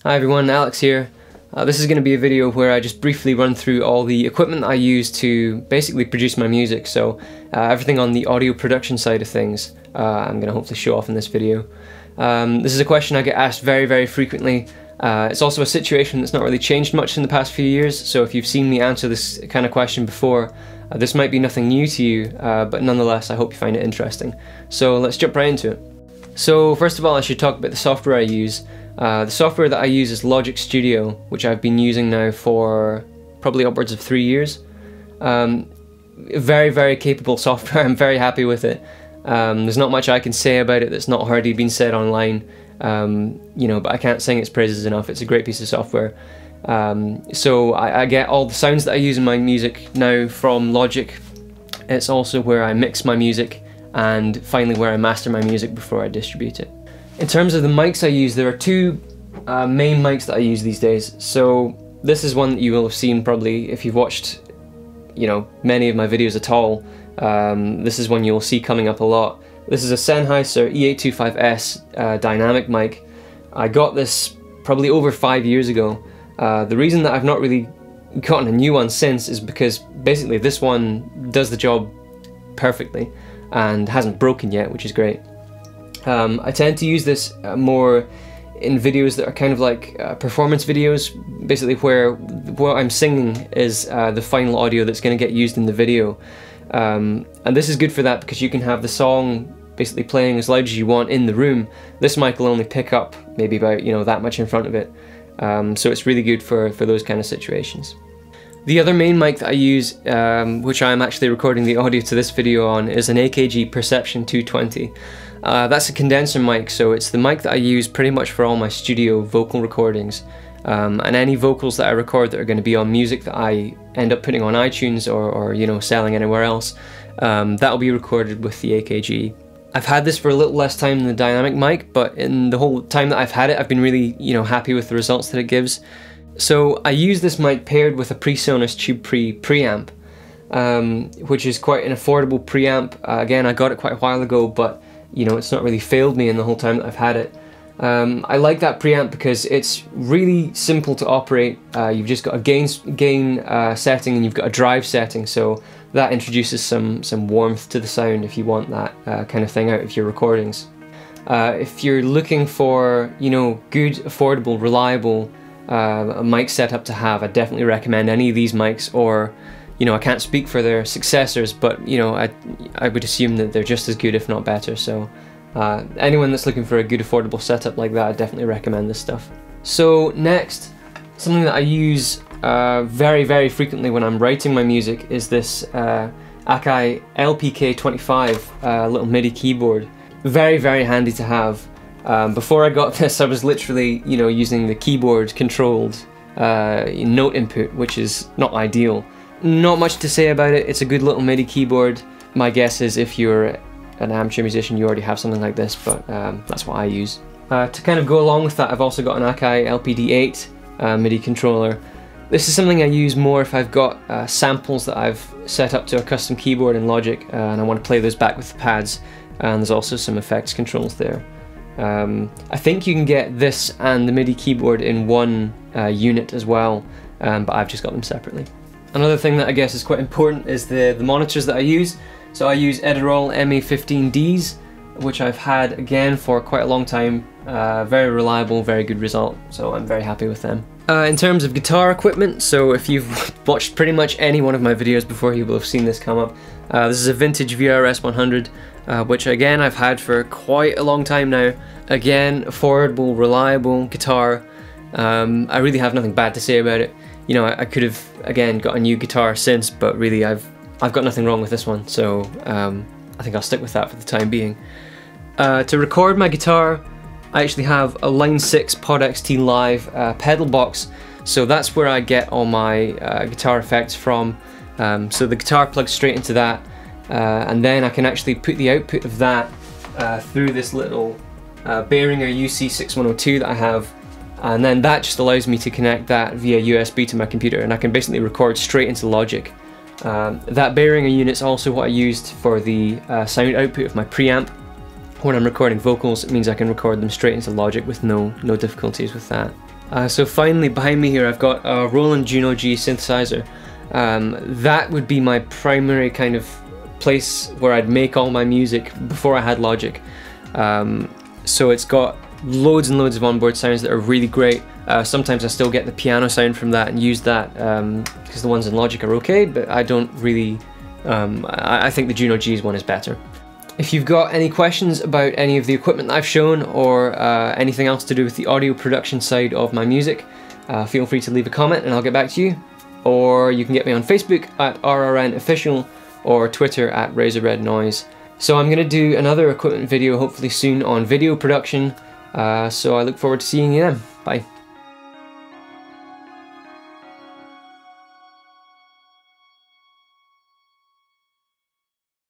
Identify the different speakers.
Speaker 1: Hi everyone, Alex here. This is going to be a video where I just briefly run through all the equipment that I use to basically produce my music. So everything on the audio production side of things I'm going to hopefully show off in this video. This is a question I get asked very frequently. It's also a situation that's not really changed much in the past few years, so if you've seen me answer this kind of question before, this might be nothing new to you, but nonetheless I hope you find it interesting. So let's jump right into it. So first of all, I should talk about the software I use. The software that I use is Logic Studio, which I've been using now for probably upwards of 3 years. Very capable software. I'm very happy with it. There's not much I can say about it that's not already been said online, you know, but I can't sing its praises enough. It's a great piece of software. So I get all the sounds that I use in my music now from Logic. It's also where I mix my music and finally where I master my music before I distribute it. In terms of the mics I use, there are two main mics that I use these days. So this is one that you will have seen probably if you've watched, you know, many of my videos at all. This is one you'll see coming up a lot. This is a Sennheiser E825S dynamic mic. I got this probably over 5 years ago. The reason that I've not really gotten a new one since is because basically this one does the job perfectly and hasn't broken yet, which is great. I tend to use this more in videos that are kind of like performance videos, basically where what I'm singing is the final audio that's going to get used in the video. And this is good for that because you can have the song basically playing as loud as you want in the room. This mic will only pick up maybe about, you know, that much in front of it. So it's really good for those kind of situations. The other main mic that I use, which I'm actually recording the audio to this video on, is an AKG Perception 220. That's a condenser mic, so it's the mic that I use pretty much for all my studio vocal recordings. And any vocals that I record that are going to be on music that I end up putting on iTunes or you know, selling anywhere else, that'll be recorded with the AKG. I've had this for a little less time than the dynamic mic, but in the whole time that I've had it, I've been really, you know, happy with the results that it gives. So I use this mic paired with a PreSonus Tube Preamp, which is quite an affordable preamp. Again, I got it quite a while ago, but you know, it's not really failed me in the whole time that I've had it. I like that preamp because it's really simple to operate. You've just got a gain setting and you've got a drive setting, so that introduces some warmth to the sound if you want that kind of thing out of your recordings. If you're looking for, you know, good, affordable, reliable a mic setup to have, I definitely recommend any of these mics, or, you know, I can't speak for their successors, but, you know, I would assume that they're just as good, if not better. So anyone that's looking for a good, affordable setup like that, I definitely recommend this stuff. So next, something that I use very frequently when I'm writing my music is this Akai LPK25 little MIDI keyboard. Very handy to have. Before I got this, I was literally, you know, using the keyboard controlled note input, which is not ideal. Not much to say about it. It's a good little MIDI keyboard. My guess is if you're an amateur musician, you already have something like this, but that's what I use. To kind of go along with that, I've also got an Akai LPD8 MIDI controller. This is something I use more if I've got samples that I've set up to a custom keyboard in Logic, and I want to play those back with the pads, and there's also some effects controls there. I think you can get this and the MIDI keyboard in one unit as well, but I've just got them separately. Another thing that I guess is quite important is the monitors that I use. So I use Edirol MA15Ds, which I've had again for quite a long time. Very reliable, very good result, so I'm very happy with them. In terms of guitar equipment, so if you've watched pretty much any one of my videos before, you will have seen this come up. This is a vintage VRS 100, which again I've had for quite a long time now. Again, affordable, reliable guitar. I really have nothing bad to say about it. You know, I could have again got a new guitar since, but really I've got nothing wrong with this one, so I think I'll stick with that for the time being. To record my guitar, I actually have a Line 6 Pod XT Live pedal box, so that's where I get all my guitar effects from. So the guitar plugs straight into that, and then I can actually put the output of that through this little Behringer UC6102 that I have, and then that just allows me to connect that via USB to my computer, and I can basically record straight into Logic. That Behringer unit's also what I used for the sound output of my preamp. when I'm recording vocals, it means I can record them straight into Logic with no difficulties with that. So finally, behind me here, I've got a Roland Juno G synthesizer. That would be my primary kind of place where I'd make all my music before I had Logic. So it's got loads and loads of onboard sounds that are really great. Sometimes I still get the piano sound from that and use that because the ones in Logic are okay, but I don't really, I think the Juno G's one is better. If you've got any questions about any of the equipment that I've shown, or anything else to do with the audio production side of my music, feel free to leave a comment and I'll get back to you. Or you can get me on Facebook at RRNOfficial or Twitter at RazorRedNoise. So I'm going to do another equipment video hopefully soon on video production, so I look forward to seeing you then. Bye.